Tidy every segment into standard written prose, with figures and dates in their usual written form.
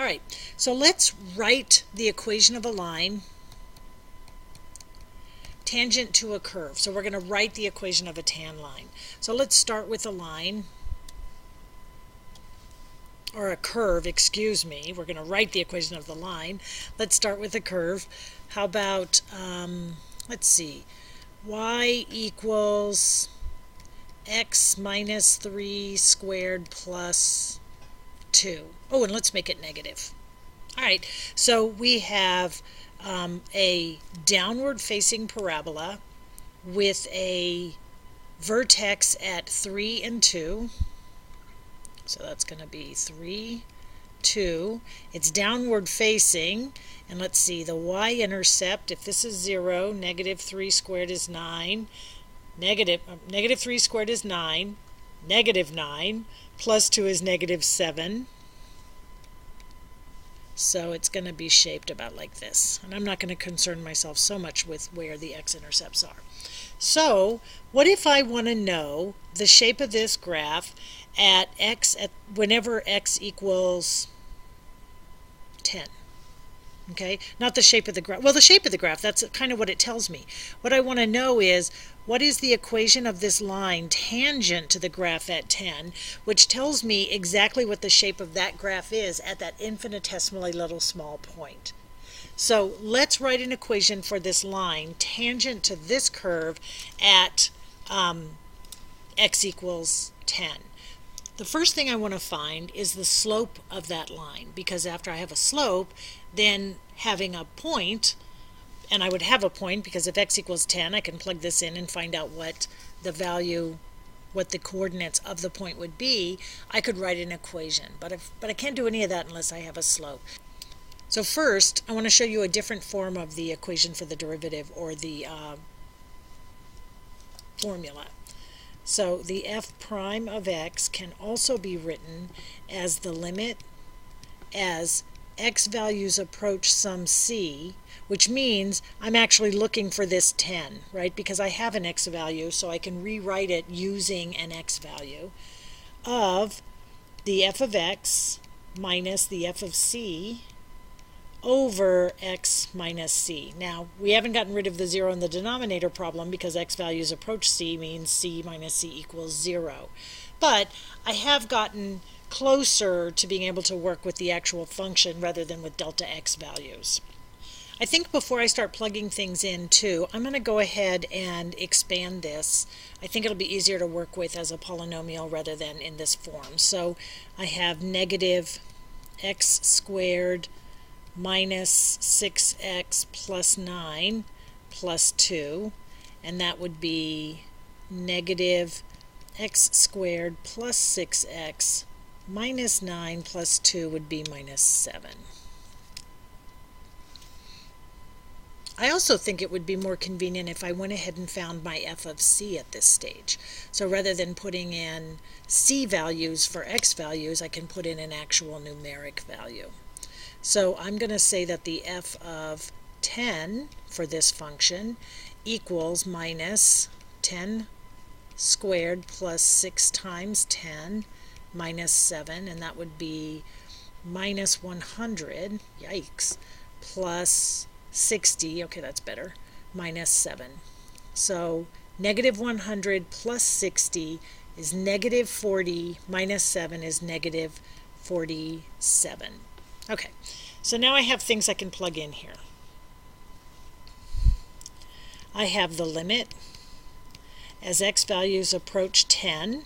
right, so let's write the equation of a line tangent to a curve. So we're going to write the equation of a tan line. So let's start with a line, or a curve, excuse me. We're going to write the equation of the line. Let's start with a curve. How about, let's see, y equals x minus 3 squared plus 2. Oh, and let's make it negative. All right, so we have a downward facing parabola with a vertex at 3 and 2. So that's going to be 3, 2. It's downward facing, and let's see, the y-intercept, if this is 0, negative 3 squared is 9, negative 3 squared is 9, negative 9, plus 2 is negative 7. So it's going to be shaped about like this. And I'm not going to concern myself so much with where the x-intercepts are. So what if I want to know the shape of this graph at whenever x equals 10? Okay, not the shape of the graph. Well, the shape of the graph, that's kind of what it tells me. What I want to know is, what is the equation of this line tangent to the graph at 10, which tells me exactly what the shape of that graph is at that infinitesimally little small point. So let's write an equation for this line tangent to this curve at x equals 10. The first thing I want to find is the slope of that line, because after I have a slope, then having a point, and I would have a point because if x equals 10, I can plug this in and find out what the value, what the coordinates of the point would be. I could write an equation, but I can't do any of that unless I have a slope. So first, I want to show you a different form of the equation for the derivative, or the formula. So the f prime of x can also be written as the limit as x values approach some c, which means I'm actually looking for this 10, right? Because I have an x value, so I can rewrite it using an x value, of the f of x minus the f of c over x minus c. Now, we haven't gotten rid of the 0 in the denominator problem because x values approach c means c minus c equals 0. But I have gotten closer to being able to work with the actual function rather than with delta x values. I think before I start plugging things in too, I'm going to go ahead and expand this. I think it'll be easier to work with as a polynomial rather than in this form. So I have negative x squared minus 6x plus 9 plus 2, and that would be negative x squared plus 6x minus 9 plus 2 would be minus 7. I also think it would be more convenient if I went ahead and found my f of c at this stage. So rather than putting in c values for x values, I can put in an actual numeric value. So I'm going to say that the f of 10 for this function equals minus 10 squared plus 6 times 10 minus 7, and that would be minus 100, yikes, plus 60, okay, that's better, minus 7. So negative 100 plus 60 is negative 40, minus 7 is negative 47. Okay, so now I have things I can plug in here. I have the limit as x values approach 10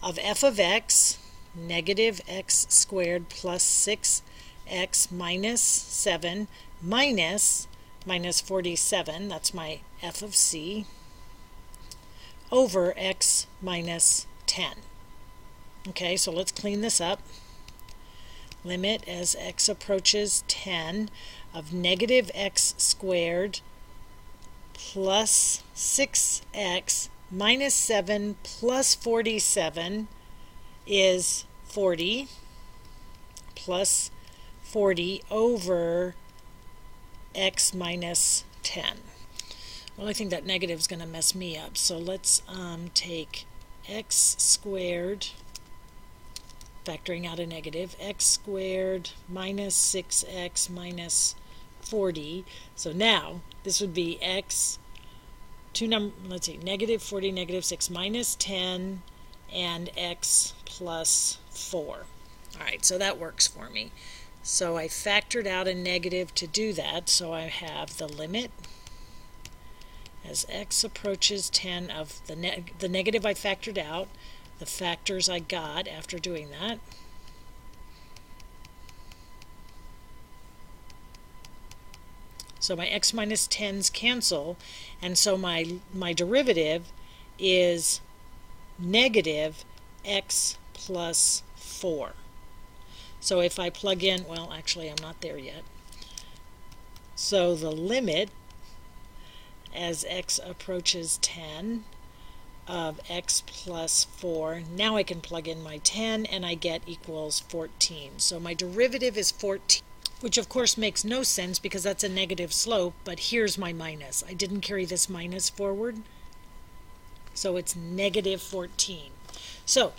of f of x, negative x squared plus 6x minus 7 minus 47, that's my f of c, over x minus 10. Okay, so let's clean this up. Limit as x approaches 10 of negative x squared plus 6x minus 7 plus 47 is 40, plus 40 over x minus 10. Well, I think that negative is going to mess me up, so let's take x squared factoring out a negative, x squared minus 6x minus 40. So now this would be x, let's see, negative 40, negative 6 minus 10, and x plus 4. All right, so that works for me. So I factored out a negative to do that, so I have the limit as x approaches 10 of the negative I factored out, the factors I got after doing that. So my x minus 10s cancel, and so my derivative is negative x plus 4. So if I plug in, well, actually I'm not there yet. So the limit as x approaches 10 of x plus 4, now I can plug in my 10 and I get equals 14. So my derivative is 14, which of course makes no sense because that's a negative slope, but here's my minus. I didn't carry this minus forward, so it's negative 14. So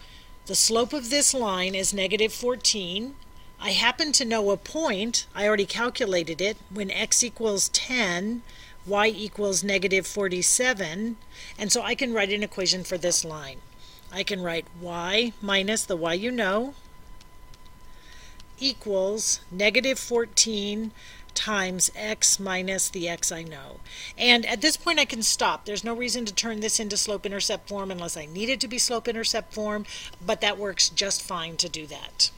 the slope of this line is negative 14. I happen to know a point, I already calculated it, when x equals 10, y equals negative 47, and so I can write an equation for this line. I can write y minus the y you know equals negative 14 times x minus the x I know. And at this point I can stop. There's no reason to turn this into slope-intercept form unless I need it to be slope-intercept form, but that works just fine to do that.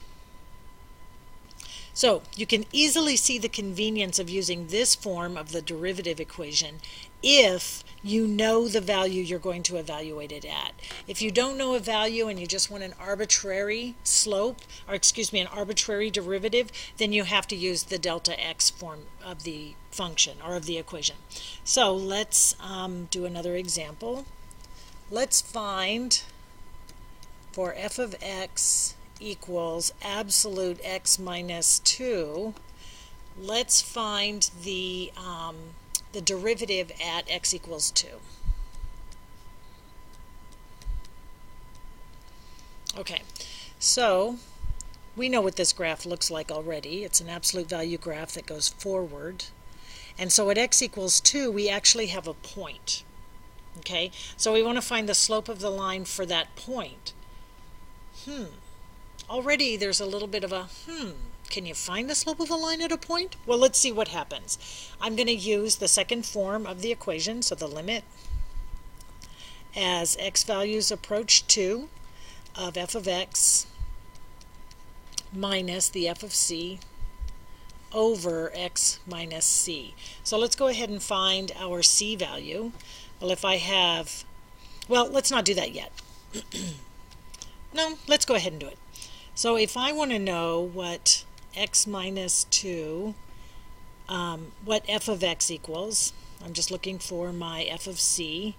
So you can easily see the convenience of using this form of the derivative equation if you know the value you're going to evaluate it at. If you don't know a value and you just want an arbitrary slope, or excuse me, an arbitrary derivative, then you have to use the delta x form of the function or of the equation. So let's do another example. Let's find for f of x equals absolute x minus 2, let's find the derivative at x equals 2. Okay, so we know what this graph looks like already. It's an absolute value graph that goes forward. And so at x equals 2, we actually have a point. Okay, so we want to find the slope of the line for that point. Already there's a little bit of a can you find the slope of a line at a point? Well, let's see what happens. I'm going to use the second form of the equation, so the limit as x values approach 2 of f of x minus the f of c over x minus c. So let's go ahead and find our c value. Well, if I have, well, let's not do that yet. No, let's go ahead and do it. So if I want to know what x minus 2, what f of x equals, I'm just looking for my f of c.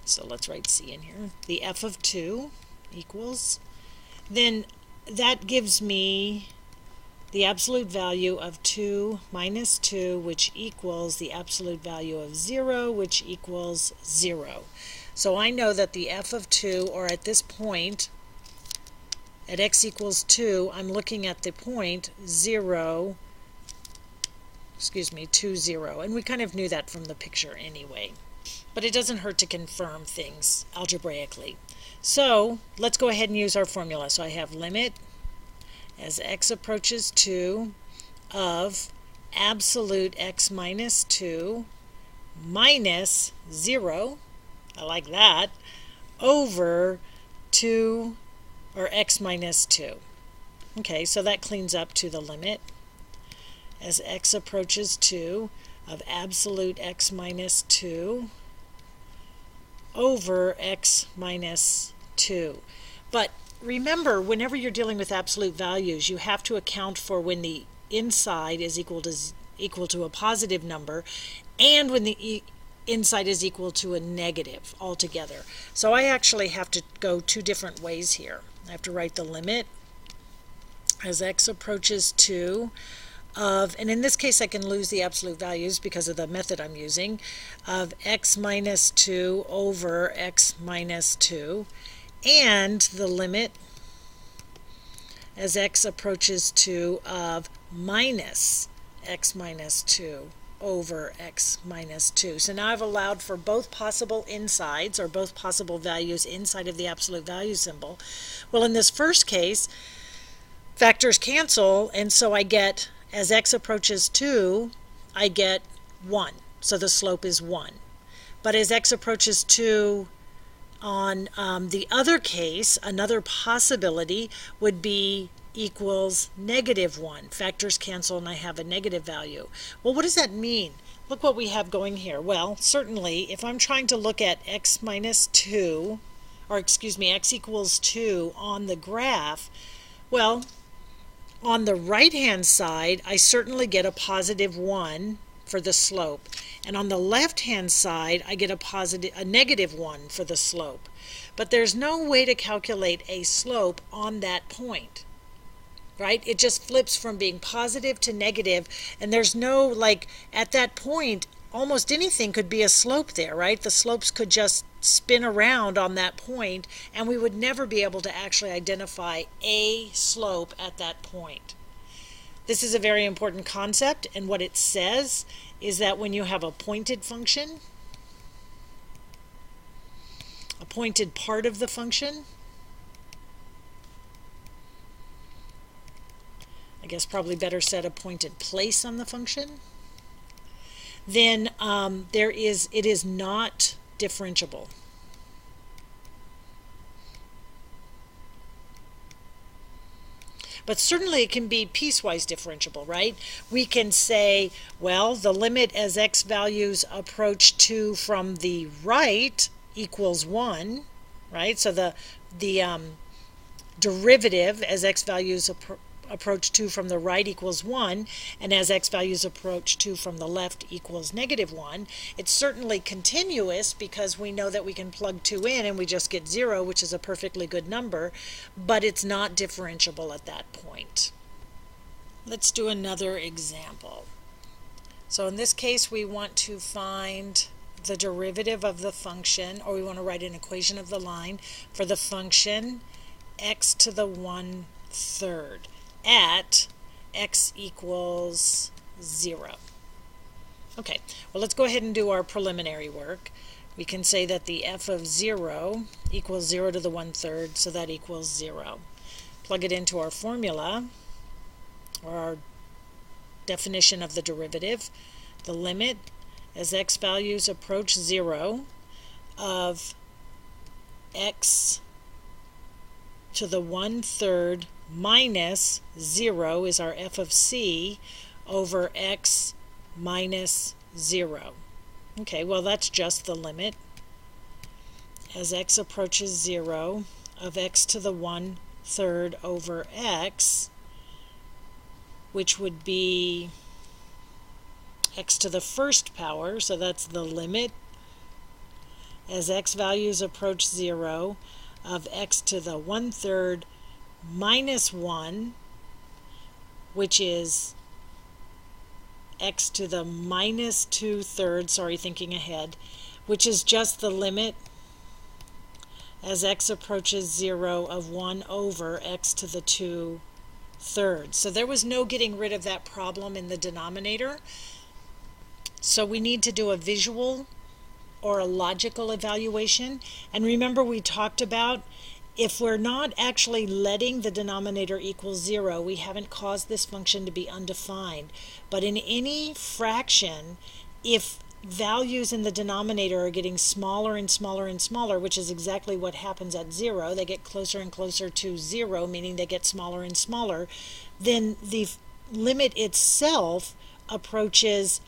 So let's write c in here. The f of 2 equals, then that gives me the absolute value of 2 minus 2, which equals the absolute value of 0, which equals 0. So I know that the f of 2, or at this point, at x equals 2, I'm looking at the point 0, 2, 0. And we kind of knew that from the picture anyway. But it doesn't hurt to confirm things algebraically. So let's go ahead and use our formula. So I have limit as x approaches 2 of absolute x minus 2 minus 0, I like that, over 2 or x minus 2. Okay, so that cleans up to the limit as x approaches 2 of absolute x minus 2 over x minus 2. But remember, whenever you're dealing with absolute values, you have to account for when the inside is equal to a positive number and when the inside is equal to a negative altogether. So I actually have to go two different ways here. I have to write the limit as x approaches 2 of, and in this case I can lose the absolute values because of the method I'm using, of x minus 2 over x minus 2 and the limit as x approaches 2 of minus x minus 2 over x minus 2. So now I've allowed for both possible insides, or both possible values inside of the absolute value symbol. Well, in this first case, factors cancel, and so I get, as x approaches 2, I get 1. So the slope is 1. But as x approaches 2 on the other case, another possibility would be equals -1. Factors cancel and I have a negative value. Well, what does that mean? Look what we have going here. Well, certainly if I'm trying to look at x minus 2, or excuse me, x equals 2 on the graph, well, on the right-hand side, I certainly get a +1 for the slope. And on the left-hand side, I get a -1 for the slope. But there's no way to calculate a slope on that point, right? It just flips from being positive to negative, and there's no, like, at that point, almost anything could be a slope there, right? The slopes could just spin around on that point, and we would never be able to actually identify a slope at that point. This is a very important concept, and what it says is that when you have a pointed function, a pointed part of the function, I guess probably better said a pointed place on the function, then it is not differentiable. But certainly it can be piecewise differentiable, right? We can say, well, the limit as x values approach 2 from the right equals 1, right? So the derivative as x values approach 2 from the right equals 1, and as x values approach 2 from the left equals -1. It's certainly continuous because we know that we can plug 2 in and we just get 0, which is a perfectly good number, but it's not differentiable at that point. Let's do another example. So in this case, we want to find the derivative of the function, or we want to write an equation of the line for the function x to the 1/3 at x equals 0. Okay, well, let's go ahead and do our preliminary work. We can say that the f of 0 equals 0 to the 1/3, so that equals 0. Plug it into our formula, or our definition of the derivative. The limit as x values approach 0 of x to the 1/3 minus 0 is our f of c over x minus 0. Okay, well, that's just the limit as x approaches 0 of x to the 1/3 over x, which would be x to the first power, so that's the limit as x values approach 0 of x to the 1/3 minus 1, which is x to the minus 2/3, sorry, thinking ahead, which is just the limit as x approaches 0 of 1 over x to the 2/3. So there was no getting rid of that problem in the denominator. So we need to do a visual or a logical evaluation. And remember, we talked about if we're not actually letting the denominator equal 0, we haven't caused this function to be undefined. But in any fraction, if values in the denominator are getting smaller and smaller and smaller, which is exactly what happens at 0, they get closer and closer to 0, meaning they get smaller and smaller, then the limit itself approaches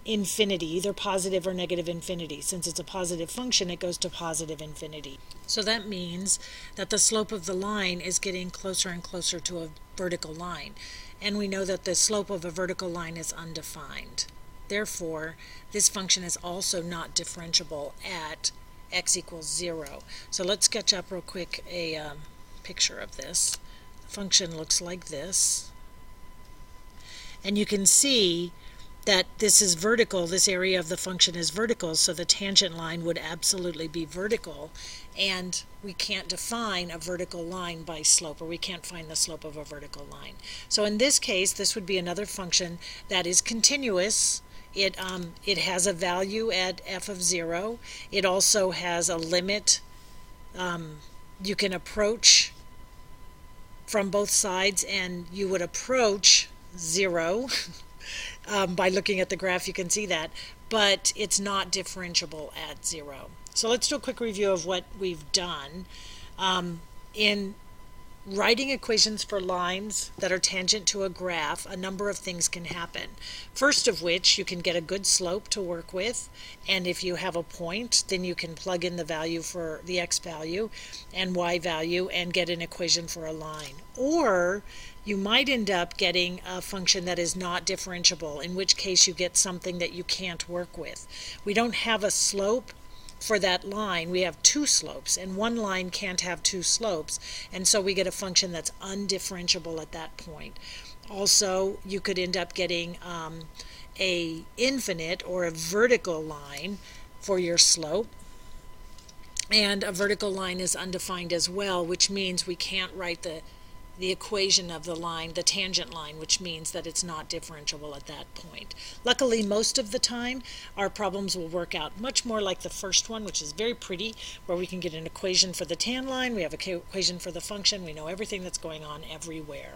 infinity, either positive or negative infinity. Since it's a positive function, it goes to positive infinity. So that means that the slope of the line is getting closer and closer to a vertical line. And we know that the slope of a vertical line is undefined. Therefore, this function is also not differentiable at x equals 0. So let's sketch up real quick a picture of this. The function looks like this. And you can see that this is vertical, this area of the function is vertical, so the tangent line would absolutely be vertical, and we can't define a vertical line by slope, or we can't find the slope of a vertical line. So in this case, this would be another function that is continuous. It has a value at f of 0. It also has a limit. You can approach from both sides, and you would approach 0. By looking at the graph, you can see that, but it's not differentiable at 0. So let's do a quick review of what we've done. In writing equations for lines that are tangent to a graph, a number of things can happen. First of which, you can get a good slope to work with, and if you have a point, then you can plug in the value for the x value and y value and get an equation for a line. Or you might end up getting a function that is not differentiable, in which case you get something that you can't work with. We don't have a slope for that line. We have two slopes, and one line can't have two slopes, and so we get a function that's undifferentiable at that point. Also, you could end up getting a infinite or a vertical line for your slope, and a vertical line is undefined as well, which means we can't write the equation of the line, the tangent line, which means that it's not differentiable at that point. Luckily, most of the time, our problems will work out much more like the first one, which is very pretty, where we can get an equation for the tan line, we have an equation for the function, we know everything that's going on everywhere.